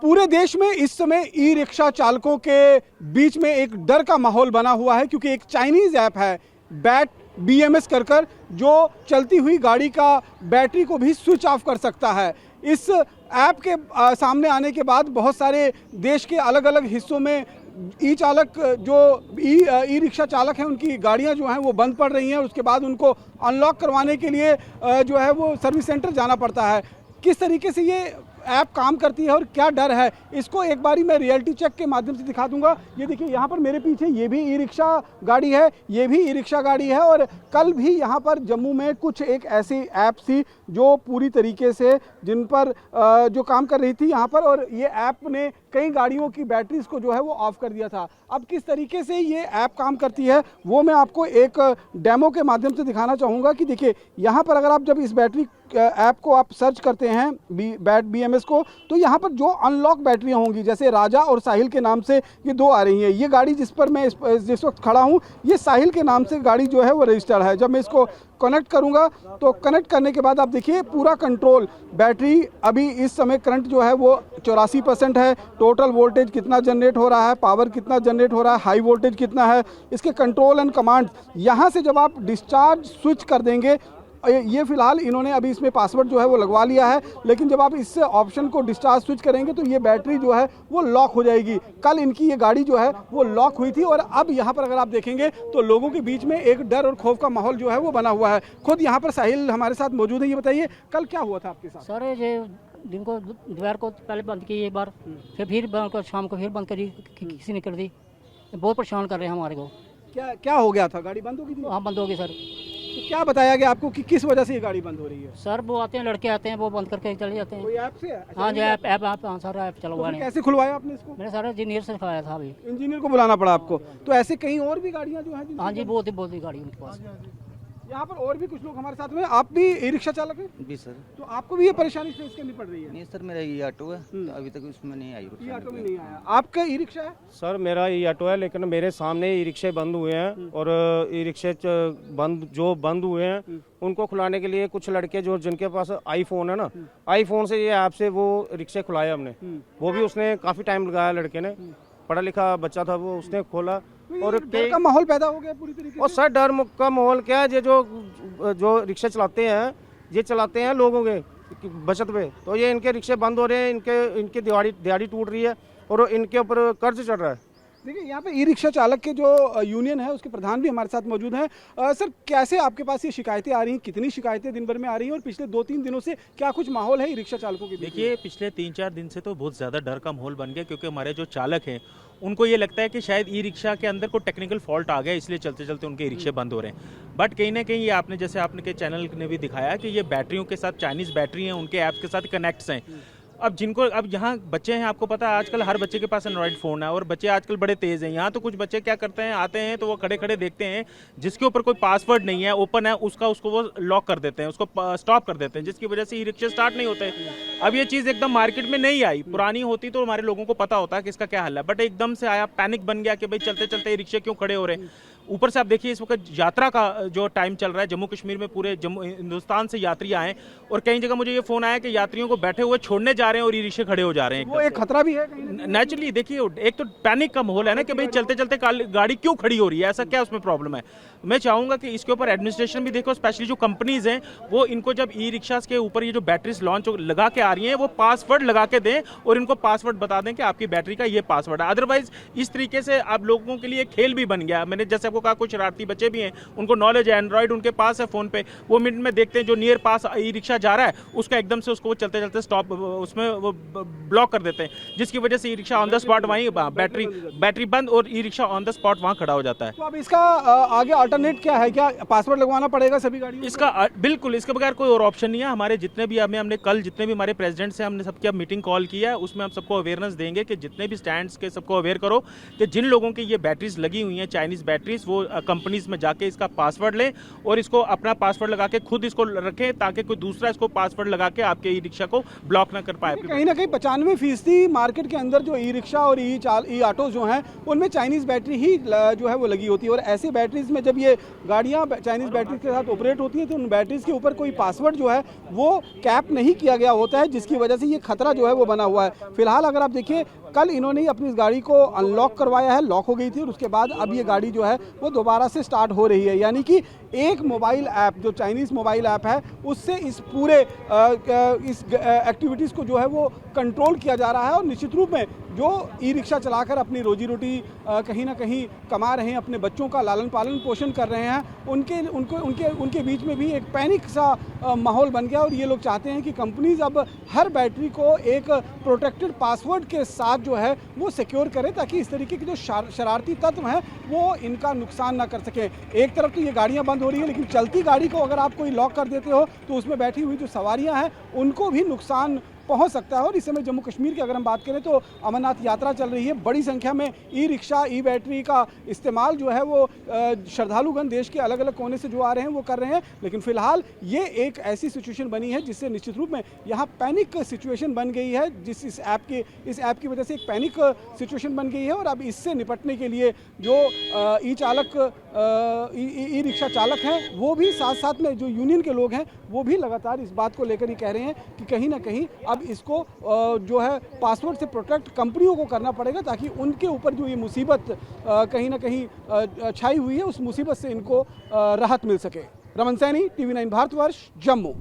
पूरे देश में इस समय ई रिक्शा चालकों के बीच में एक डर का माहौल बना हुआ है, क्योंकि एक चाइनीज़ ऐप है बैट BMS कर जो चलती हुई गाड़ी का बैटरी को भी स्विच ऑफ कर सकता है। इस ऐप के सामने आने के बाद बहुत सारे देश के अलग अलग हिस्सों में ई चालक जो ई रिक्शा चालक हैं उनकी गाड़ियां जो हैं वो बंद पड़ रही हैं। उसके बाद उनको अनलॉक करवाने के लिए जो है वो सर्विस सेंटर जाना पड़ता है। किस तरीके से ये ऐप काम करती है और क्या डर है, इसको एक बारी मैं रियलिटी चेक के माध्यम से दिखा दूंगा। ये देखिए यहाँ पर मेरे पीछे ये भी ई रिक्शा गाड़ी है, ये भी ई रिक्शा गाड़ी है। और कल भी यहाँ पर जम्मू में कुछ एक ऐसी ऐप थी जो पूरी तरीके से जिन पर जो काम कर रही थी यहाँ पर, और ये ऐप ने कई गाड़ियों की बैटरीज को जो है वो ऑफ कर दिया था। अब किस तरीके से ये ऐप काम करती है वो मैं आपको एक डेमो के माध्यम से दिखाना चाहूँगा। कि देखिए यहाँ पर अगर आप जब इस बैटरी ऐप को आप सर्च करते हैं बैट BMS को, तो यहाँ पर जो अनलॉक बैटरियाँ होंगी, जैसे राजा और साहिल के नाम से ये दो आ रही हैं। ये गाड़ी जिस पर मैं जिस वक्त खड़ा हूँ, ये साहिल के नाम से गाड़ी जो है वो रजिस्टर्ड है। जब मैं इसको कनेक्ट करूँगा तो कनेक्ट करने के बाद आप देखिए पूरा कंट्रोल बैटरी, अभी इस समय करंट जो है वो 84% है। टोटल वोल्टेज कितना जनरेट हो रहा है, पावर कितना जनरेट हो रहा है, हाई वोल्टेज कितना है, इसके कंट्रोल एंड कमांड। यहाँ से जब आप डिस्चार्ज स्विच कर देंगे, ये फिलहाल इन्होंने अभी इसमें पासवर्ड जो है वो लगवा लिया है, लेकिन जब आप इस ऑप्शन को डिस्चार्ज स्विच करेंगे तो ये बैटरी जो है वो लॉक हो जाएगी। कल इनकी ये गाड़ी जो है वो लॉक हुई थी और अब यहाँ पर अगर आप देखेंगे तो लोगों के बीच में एक डर और खौफ का माहौल जो है वो बना हुआ है। खुद यहाँ पर साहिल हमारे साथ मौजूद है। ये बताइए कल क्या हुआ था आपके साथ? सर ये दिन को दोपहर को पहले बंद की एक बार, फिर शाम को फिर बंद करी, किसी ने कर दी। बहुत परेशान कर रहे हैं हमारे को। क्या हो गया था? गाड़ी बंद हो गई थी? हाँ बंद हो गई सर। तो क्या बताया गया आपको कि किस वजह से ये गाड़ी बंद हो रही है? सर वो आते हैं, लड़के आते हैं, वो बंद करके चले जाते हैं। कोई ऐप से है? हाँ जी ऐप हाँ सर ऐप चला हुआ है। कैसे खुलवाया आपने इसको? मैंने सारा इंजीनियर से दिखाया था। अभी इंजीनियर को बुलाना पड़ा आपको? तो ऐसे कहीं और भी गाड़ियाँ जो हैं? हाँ जी बहुत ही गाड़ी उनके पास। यहाँ पर और भी कुछ लोग हमारे साथ में। आप भी ई रिक्शा चालक हैं? जी सर। तो आपको भी ये परेशानी फेस करनी पड़ रही है? नहीं सर, मेरा ई ऑटो है, तो अभी तक उसमें नहीं आई। ई ऑटो में नहीं आया। आपका ई रिक्शा है? सर मेरा ई ऑटो है, लेकिन मेरे सामने ई रिक्शे बंद हुए हैं और ई रिक्शे बंद हुए हैं उनको खुलाने के लिए कुछ लड़के जो जिनके पास आईफोन है ना, आईफोन से ये ऐप से वो रिक्शे खुलाए हमने। वो भी उसने काफी टाइम लगाया, लड़के ने, पढ़ा लिखा बच्चा था वो, उसने खोला। और डर का माहौल पैदा हो गया पूरी तरीके से। और सर डर का माहौल क्या है, ये जो रिक्शे चलाते हैं, ये चलाते हैं लोगों के बचत पे, तो ये इनके रिक्शे बंद हो रहे हैं, इनके दिहाड़ी टूट रही है और इनके ऊपर कर्ज चढ़ रहा है। देखिए यहाँ पे ई रिक्शा चालक के जो यूनियन है उसके प्रधान भी हमारे साथ मौजूद हैं। सर कैसे आपके पास ये शिकायतें आ रही हैं? कितनी शिकायतें दिन भर में आ रही हैं और पिछले 2-3 दिनों से क्या कुछ माहौल है ई रिक्शा चालकों के बीच? देखिए पिछले 3-4 दिन से तो बहुत ज़्यादा डर का माहौल बन गया, क्योंकि हमारे जो चालक हैं उनको ये लगता है कि शायद ई रिक्शा के अंदर कोई टेक्निकल फॉल्ट आ गया, इसलिए चलते चलते उनके ई रिक्शे बंद हो रहे हैं। बट कहीं ना कहीं ये आपने जैसे आपने के चैनल ने भी दिखाया कि ये बैटरियों के साथ, चाइनीज़ बैटरी हैं, उनके ऐप्स के साथ कनेक्ट्स हैं। अब यहाँ बच्चे हैं, आपको पता है आजकल हर बच्चे के पास एंड्रॉइड फ़ोन है और बच्चे आजकल बड़े तेज़ हैं। यहाँ तो कुछ बच्चे क्या करते हैं, आते हैं तो वो खड़े खड़े देखते हैं जिसके ऊपर कोई पासवर्ड नहीं है, ओपन है, उसको वो लॉक कर देते हैं, उसको स्टॉप कर देते हैं, जिसकी वजह से ई रिक्शे स्टार्ट नहीं होते। अब ये चीज़ एकदम मार्केट में नहीं आई, पुरानी होती तो हमारे लोगों को पता होता है कि इसका क्या हल है, बट एकदम से आया, पैनिक बन गया कि भाई चलते चलते ई रिक्शे क्यों खड़े हो रहे हैं। ऊपर से आप देखिए इस वक्त यात्रा का जो टाइम चल रहा है, जम्मू कश्मीर में पूरे हिंदुस्तान से यात्री आए और कई जगह मुझे ये फोन आया कि यात्रियों को बैठे हुए छोड़ने जा रहे हैं और ई रिक्शे खड़े हो जा रहे हैं। वो एक खतरा भी है नेचुरली। देखिए एक तो पैनिक का माहौल है ना कि भाई चलते चलते गाड़ी क्यों खड़ी हो रही है, ऐसा क्या उसमें प्रॉब्लम है। मैं चाहूंगा कि इसके ऊपर एडमिनिस्ट्रेशन भी देखो, स्पेशली जो कंपनीज हैं वो इनको जब ई रिक्शास के ऊपर ये जो बैटरीज लॉन्च लगा के आ रही हैं वो पासवर्ड लगा के दें और इनको पासवर्ड बता दें कि आपकी बैटरी का ये पासवर्ड है। अदरवाइज इस तरीके से आप लोगों के लिए खेल भी बन गया। मैंने जैसे आपको कहा कुछ शरारती बच्चे भी हैं, उनको नॉलेज है, एंड्रॉइड उनके पास है फोन पे, वो मिनट में देखते हैं जो नियर पास ई रिक्शा जा रहा है उसका एकदम से उसको चलते चलते स्टॉप उसमें वो ब्लॉक कर देते हैं, जिसकी वजह से e rickshaw on the spot वहीं बैटरी बंद और e rickshaw on the spot वहां खड़ा हो जाता है। तो अब इसका आगे अल्टरनेट क्या है? क्या पासवर्ड लगवाना पड़ेगा सभी गाड़ियों? इसका बिल्कुल, इसके बगैर कोई और ऑप्शन नहीं है। हमारे जितने भी हमने कल जितने भी हमारे प्रेसिडेंट से हमने सबकी अब मीटिंग कॉल की है, उसमें हम सबको अवेयरनेस देंगे कि जितने भी स्टैंड्स के सबको अवेयर करो कि जिन लोगों की ये बैटरीज लगी हुई हैं चाइनीज बैटरीज, एटलीस्ट वो कंपनीज में जाके इसका पासवर्ड लें और इसको अपना पासवर्ड लगा के खुद इसको रखें, ताकि कोई दूसरा इसको पासवर्ड लगा के आपके ई रिक्शा को ब्लॉक ना कर पाए। कहीं ना कहीं 95% मार्केट के अंदर जो ई रिक्शा और ई ऑटो जो हैं उनमें चाइनीज़ बैटरी ही जो है वो लगी होती है, और ऐसे बैटरीज में जब ये गाड़ियाँ चाइनीज़ बैटरी के साथ ऑपरेट होती हैं तो उन बैटरीज के ऊपर कोई पासवर्ड जो है वो कैप नहीं किया गया होता है, जिसकी वजह से ये खतरा जो है वो बना हुआ है। फिलहाल अगर आप देखिए, कल इन्होंने अपनी इस गाड़ी को अनलॉक करवाया है, लॉक हो गई थी, और उसके बाद अब ये गाड़ी जो है वो दोबारा से स्टार्ट हो रही है। यानी कि एक मोबाइल ऐप, जो चाइनीज़ मोबाइल ऐप है, उससे इस पूरे इस एक्टिविटीज़ को जो है वो कंट्रोल किया जा रहा है। और निश्चित रूप में जो ई रिक्शा चलाकर अपनी रोजी रोटी कहीं ना कहीं कमा रहे हैं, अपने बच्चों का लालन पालन पोषण कर रहे हैं, उनके बीच में भी एक पैनिक सा माहौल बन गया। और ये लोग चाहते हैं कि कंपनीज अब हर बैटरी को एक प्रोटेक्टेड पासवर्ड के साथ जो है वो सिक्योर करें, ताकि इस तरीके के जो शरारती तत्व हैं वो इनका नुकसान ना कर सकें। एक तरफ तो ये गाड़ियाँ बंद हो रही हैं, लेकिन चलती गाड़ी को अगर आप कोई लॉक कर देते हो तो उसमें बैठी हुई जो सवारियाँ हैं उनको भी नुकसान पहुंच सकता है। और इस समय जम्मू कश्मीर की अगर हम बात करें तो अमरनाथ यात्रा चल रही है, बड़ी संख्या में ई रिक्शा, ई बैटरी का इस्तेमाल जो है वो श्रद्धालुगण देश के अलग अलग कोने से जो आ रहे हैं वो कर रहे हैं। लेकिन फिलहाल ये एक ऐसी सिचुएशन बनी है जिससे निश्चित रूप में यहाँ पैनिक सिचुएशन बन गई है, इस ऐप की वजह से एक पैनिक सिचुएशन बन गई है। और अब इससे निपटने के लिए जो ई रिक्शा चालक हैं वो भी साथ साथ में जो यूनियन के लोग हैं वो भी लगातार इस बात को लेकर ही कह रहे हैं कि कहीं ना कहीं अब इसको जो है पासवर्ड से प्रोटेक्ट कंपनियों को करना पड़ेगा, ताकि उनके ऊपर जो ये मुसीबत कहीं ना कहीं छाई हुई है उस मुसीबत से इनको राहत मिल सके। रमन सैनी, TV9 भारतवर्ष, जम्मू।